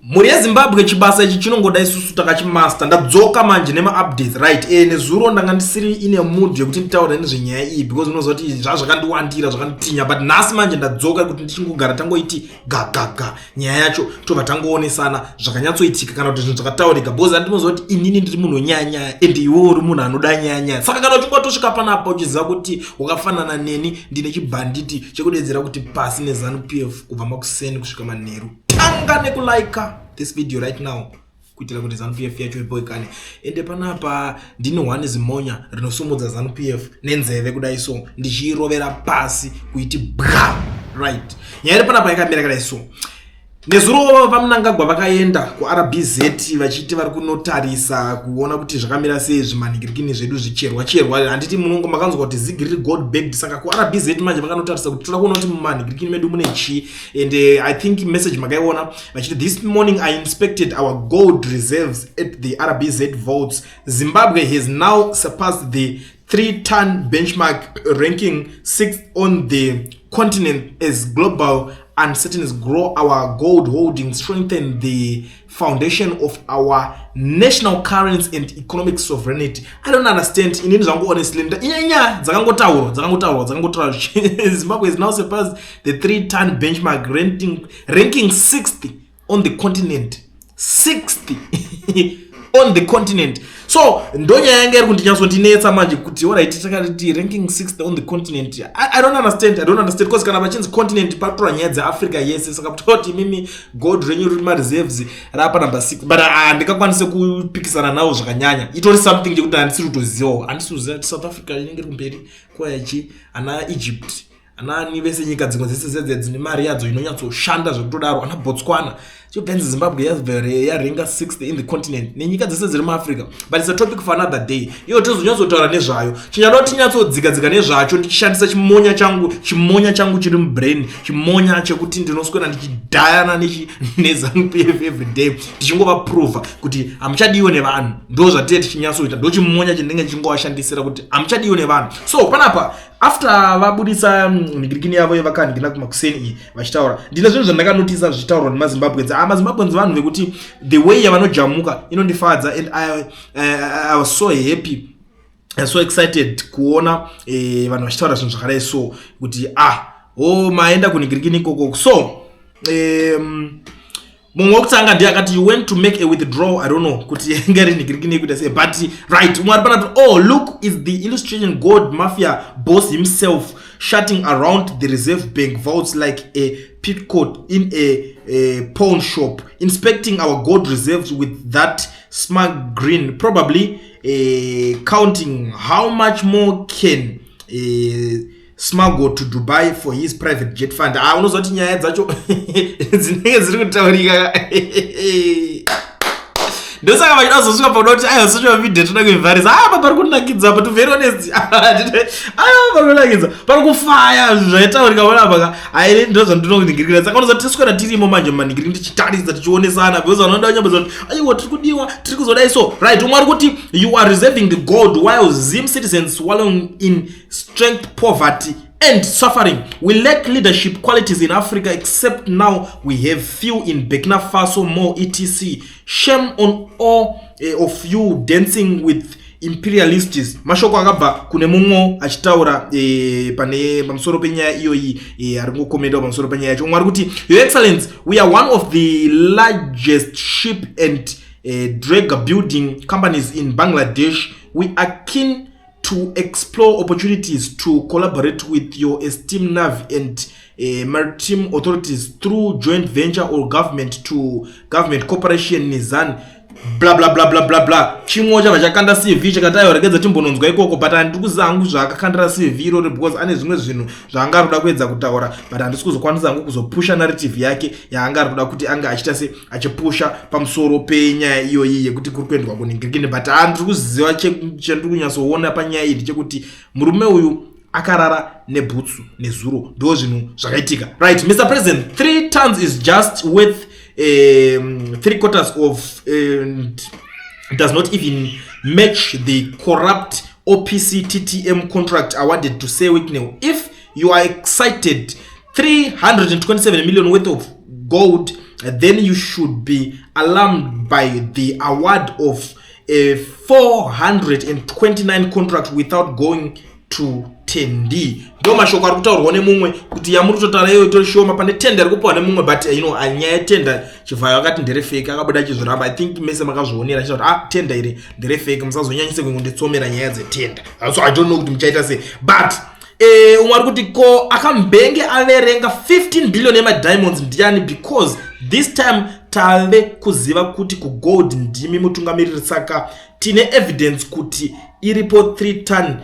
Muri Zimbabwe chibasa ichi chinongoda isusu takachimaster ndadzoka manje nema updates right nezuro ndanga ndisiri ine mood yekuti nditaure nezvenyaya iyi because unoziva kuti zvakandiwandira zvakanditinya but nhasi manje ndadzoka kuti ndichingogara tangoiti gagaga nyaya yacho tobva tangoonesana zvakanyatsoitika kana kuti zvinhu zvakataurika because andinoziva kuti inini ndiri munhu wenyaya and iwewe uri munhu anoda nyaya saka kana uchingotosvika panapa uchiziva kuti wakafanana neni ndine chibhanditi chekudedzera kuti pasi neZANU-PF kubva makuseni kusvika manheru tanga nekulaika this video right now kuitira kuti ZANU-PF yacho iboikane ende panapa ndine One Zimonya rinosumudza ZANU-PF nenzeve kudai so ndichirovera pasi kuiti bra right nyaya iri panapa yakamira kudai so nezuro paMnangagwa vakaenda kuRBZ vachiti vari kunotarisa kuona kuti zvakamira sei zvimaningirikini zvedu zvicherwa handiti munongo makanzwa kuti zigiri gold bagged saka kuRBZ manje vakanotarisa kuti toda kuona kuti mumaningirikini medu mune chi and I think message makaiona vachiti this morning I inspected our gold reserves at the RBZ vaults. Zimbabwe has now surpassed the 3-ton benchmark, ranking 6th on the continent as global uncertainties grow. Our gold holdings strengthen the foundation of our national currency and economic sovereignty. I don't understand. In Zango, honestly, Zimbabwe has now surpassed the 3-ton benchmark, ranking 60th on the continent. 60th on the continent. So ndonya yange iri kundinyasondinetsa manje kuti alright takati ranking 6th on the continent. I don't understand because kana vachinzi continent patora nyaya dzeAfrica yese saka kuti mimi gold renyu riri reserves rapa number 6 but ndikakwanisa kupikisana nawo zvakanyanya. Itori something chekuti handisiri kutoziva. Handisiuziva kuti South Africa inenge iri kumberi kwayachi ana Egypt ana ni vese nyika dzimwe dzese dzine mari yadzo inonyatsoshanda zvekutodaro ana Botswana chipenzi Zimbabwe yarenga 6th in the continent nenyika dzese dziri muAfrica but it's a topic for another day. Iyo tozonyatsotaura nezvayo chinyadoti tinyatsodzigadzika nezvacho ndichishandisa chimonya changu chiri mubrain chimonya chekuti ndinoswera ndichidhayana neZANU-PF every day tichingova prove kuti amuchadiwe nevanhu ndo zvatete tichinyatsoita ndo chimonya chendenge chingovashandisira kuti amuchadiwe nevanhu. So panapa after vabudisa migirikini yavo yevakandikina kumakuseni vachitaura ndine zvinhu zvandakanotisa zvichitaurwa nemaZimbabwe maZimbabwe vanhu vekuti the way yavanojamuka inondifadza and I was so happy and so excited kuona vanhu vachitaura zvinhu zvakadai so kuti maenda kunigirikini ikoko so mumwe wekutanga ndiye akati you went to make a withdrawal. I don't know kuti ngari nigirikini kuita sei but right umwe ari panati look is the illustration gold mafia boss himself shutting around the reserve bank vaults like a pitcoat in a pawn shop, inspecting our gold reserves with that smug grin, probably counting how much more can smuggle to Dubai for his private jet fund. Unozoti nyaya dzacho dzinenge dziri kutaurika ndosaka vachidazosvika panoti social media toda kuivharisa pari kunakidza but to very honest pari kunakidza pari kufaya zvaitaurika panapa ndo zvandinoningirikira saka unozoti tiswera tirimo manje mumaningiriki tichitarisa tichionesana because vanoda kunyambodza kuti aiwa tiri kudiwa tiri kuzodai so right umwe ari kuti you are reserving the gold while Zim citizens wallowing in strength, poverty and suffering. We lack leadership qualities in Africa, except now we have few in Burkina Faso, more etc. Shame on all of you dancing with imperialists. Mashoko akabva kune mumwe achitaura pane pamusoro penyaya iyoyi aringokomenda pamusoro penyaya yacho. Umwe ari kuti Your Excellency, we are one of the largest ship and dragger building companies in Bangladesh. We are keen to explore opportunities to collaborate with your esteemed Navy and maritime authorities through joint venture or government to government cooperation nizan blah blah blah blah blah blah. Chimwe chava chakanda CV chakatayoregedza timbononzwa ikoko but handiri kuzangu zvakakandira CV iroro because ane zvimwe zvinhu zvaanga ari kuda kuedza kutaura but handisi kuzokwanisa hangu kuzopusha narrative yake yaanga ari kuda kuti anga achita se achipusha pamusoro penyaya iyoyi yekuti kuri kuendwa kuningirikini but handiri kuziva chandiri kunyatsoona panyaya iyi chekuti murume uyu akarara nebhutsu nezuro ndo zvinhu zvakaitika. Right, Mr. President, 3 tons is just worth 3/4 of does not even match the corrupt OPC TTM contract awarded to Sewiknel. If you are excited, 327 million worth of gold then you should be alarmed by the award of a 429 contract without going to 10D. Ndo mashoko ari kutaurwa nemumwe kuti yamuri kutotaura iyo itori shoma pane tender ari kupiwa nemumwe, but anyaya tender Chivhayo akati ndere fake, akabuda achizviramba. I think mese makazvionera achiti tender iri ndere fake, musazonyanyise kungonditsomera nyaya dzetender. So I don't know kuti muchaita sei, but umwe ari kuti ko akambenge averenga 15 billion yemadiamonds ndiani, because this time tave kuziva kuti kugold ndimi mutungamiriri, saka tine evidence kuti iripo 3 ton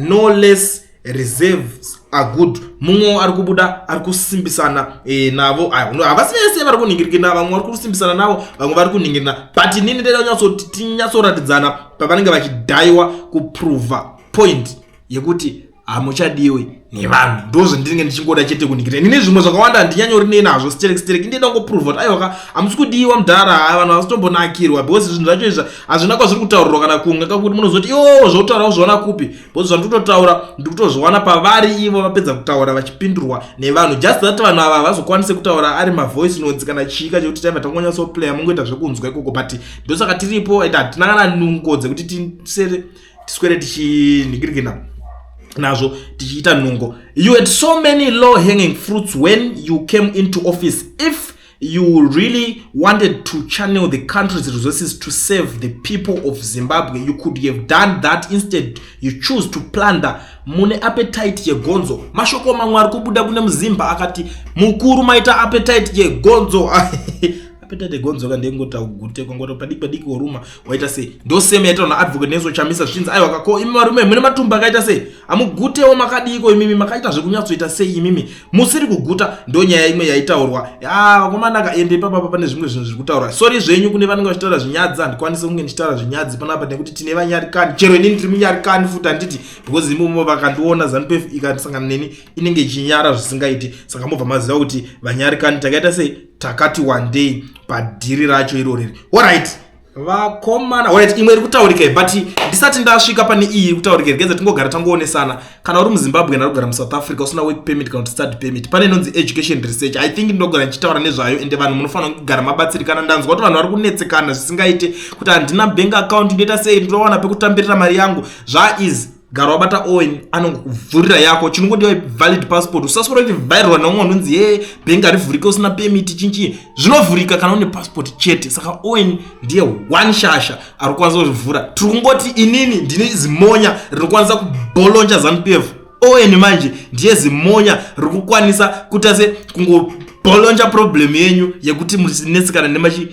no less reserves are good. Mumwe ari kubuda ari kusimbisana navo, havasi vese vari kuningirikana, vamwe vari kusimbisana navo, vamwe vari kuningirina, but inini ndeda kunyatsoti tinyatsoratidzana pavanenge vachidhaiwa kuprova point yekuti hamuchadiwe nevanhu. Ndozvo ndinenge ndichingoda chete kuningirira. Nini zvimwe zvakawanda handinyanyori nenazvo stereki, ndinoda kungoprova kuti aiwa hamusi kudiwa mudhara, vanhu havasitombonakirwa, because zvinhu zvacho izvi hazvina kwazviri kutaurirwa kana kunga kakuti munozoti zvoutaura kuzviona kupi, because zvandikutotaura ndikutozviwana pavari ivo vapedza kutaura vachipindurwa nevanhu, just that vanhu ava havazokwanise kutaura ari mavoice notes kana chika chekuti taiva tangonyatsoplaya mungoita zvekunzwa ikoko, but ndosaka tiripo hatina kana nungo dzekuti tiswere tichiningirikina nazo tichiita nungo. You had so many low hanging fruits when you came into office. If you really wanted to channel the country's resources to save the people of Zimbabwe, you could have done that. Instead you choose to plunder. Mune appetite ye gonzo. Mashoko mamwe ari kubuda kune muzimba akati mukuru maita appetite ye gonzo. Appetite gonzo kandengota ugute kongoto padiki oruma waita sei ndo same yaita na advocate nezo chamisa zvinzi aiwa kako imi varume mune matumba akaita sei amugutewo makadiko imimi makaita zvekunyatsoita sei imimi musiri kuguta ndo nyaya imwe yaitaurwa vakomana kaende papa pane zvimwe zvinhu zviri kutaurwa. Sorry zvenyu kune vanenge vachitaura zvinyadzi, handikwanise kunge ndichitaura zvinyadzi panapa nekuti tine vanyarikani, chero inini ndiri munyarikani futi handiti, because imomo vakandiona ZANU-PF ikasangana neni inenge ichinyara zvisingaiti, saka mobva maziva kuti vanyarikani takaita sei takati one day padhiri racho iroriri. Alright, vakomana, alright, imwe iri kutaurika, but ndisati ndasvika pane iyi iri kutaurika, regedza tingogara tangoonesana. Kana uri muZimbabwe kana kugara muSouth Africa usina work permit kana study permit, pane inonzi education research. I think ndinogara ndichitaura nezvayo, ende vanhu munofanira kugara mabatsirikana. Ndanzwa kuti vanhu vari kunetsekana zvisingaite kuti handina bank account, ndoita sei, ndinowana pekutambirira mari yangu. Zvaizi gara wabata Owen anongokuvhurira yako, chinongodiwa valid passport. Usaswera kuti viral naumwe unonzi bank arivhurika usina permit chinchi, zvinovhurika kana une passport chete. Saka Owen ndiye one shasha ari kwanza kuzvivhura. Tiri kungoti inini ndine zimonya rinokwanisa kubolonja ZANU-PF. Owen manje ndiye zimonya rikukwanisa kutase kungobolonja problem yenyu yekuti musinetsekana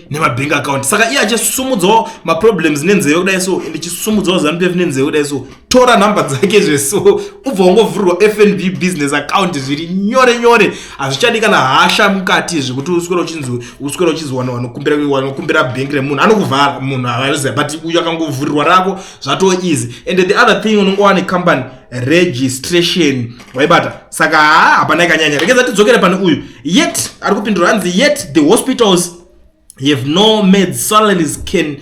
nemabank account. Saka iye achisumudzawo maproblems nenzeve kudai so, ende chisumudzawo ZANU-PF nenzeve kudai so, tora namba dzake zveso ubva wangovhurirwa FNB business account zviri nyore nyore, hazvichadi kana hasha mukati zvekuti uswera uchizwana wanokumbira bank remunhu anokuvhara munhu havaziva, but uyu akangovhurirwa rako zvatoo easy. And the other thing unongowana company registration waibata, saka hapana ikanyanya. Regedza tidzokere pane uyu. Yet ari kupindura hanzi, yet the hospitals have no meds, salaries can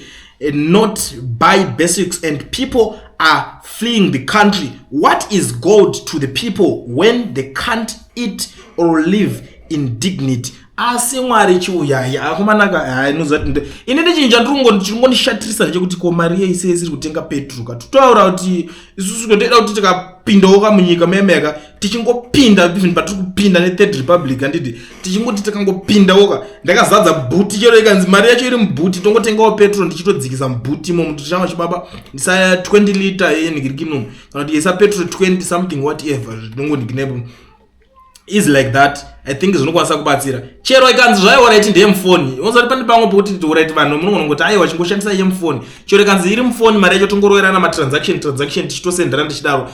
not buy basics, and people are fleeing the country. What is gold to the people when they can't eat or live in dignity? Asi mwari chiuyaya akumanaka inozati inende chinja ndingondishatirisa nechekuti ko mari yeise isiri kutenga petruka. Tutaura kuti isusu toda kuti tikapindawo kamunyika memeka tichingopinda even patiri kupinda neThird Republic, handiti tichingoti takangopindawo ndakazadza bhuti chero ikanzi mari yacho iri mubhuti tongotengawo petrol ndichitodzikisa mubhuti imo chama chibaba ndisa 20 liter yenigirikino kana kuti yesa petrol 20 something whatever zvinongondikinepo is like that. I think zvinokwanisa kubatsira. Chero ikanzi zvaiwa right ndiye mufoni. Unozati pane pamwe pokuti right vanhu munongoti aiwa chingoshandisa iye mufoni. Chero ikanzi iri mufoni mari yacho tongoroerana matransaction tichitosendera ndichidaro.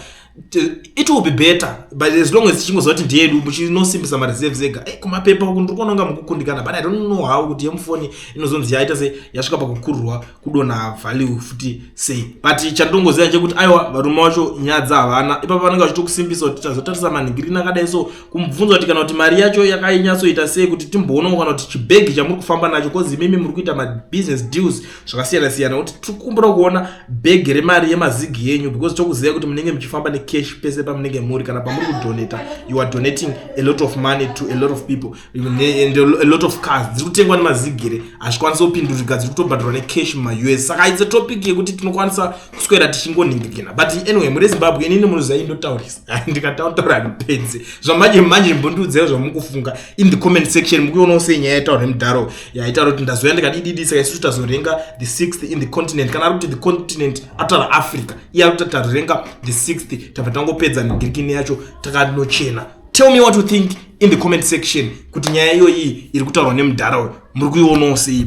It will be better, but as long as tichingozoti ndiyedu muchinosimbisa mareserves ega. Kumapepa uku ndirikononga mukukundikana, but I don't know how kuti yemufoni inozonzi yaita se yasvika pakukururwa kudona value futi sei. But chandongoziva chekuti aiwa varume vacho nyadza havana. Ipapo vanenge vachitokusimbisa kuti tazotarisa manhingirina akadai so, kumubvunza kuti kana kuti mari yacho yakainyatsoita sei kuti timboonawo kana kuti chibhegi chamuri kufamba nacho, kozi mimi muri kuita mabusiness deals zvakasiyana siyana, kuti tiri kukumbura kuona bhegi remari yemazigi yenyu, because tokuziva kuti munenge muchifamba cash pese pamunenge muri kana pamuri kudonata. You are donating a lot of money to a lot of people and a lot of cars dziri kutengwa nemazigire azvikwanisa kupindurika dziri kutobhadharwa necash muma-US. Saka it's a topic yekuti tinokwanisa kuswera tichingoningirikina. But anyway, muri Zimbabwe inini munozai indotaurisa ndikataura ndipedze zvamanje manje mbondiudzayo zvamukufunga in the comment section. Mukuionawo sei nyaya yataura nemudharo yaitaura kuti ndazoya ndikadididi saka isusu tazorenga the 6th in the continent kana ari kuti the continent ataura Africa iye ari kuti tazorenga the 6th tabva tangopedza ningirikini yacho takanochena. Tell me what you think in the comment section kuti nyaya iyoyi iri kutaurwa nemudharo muri kuionawo sei.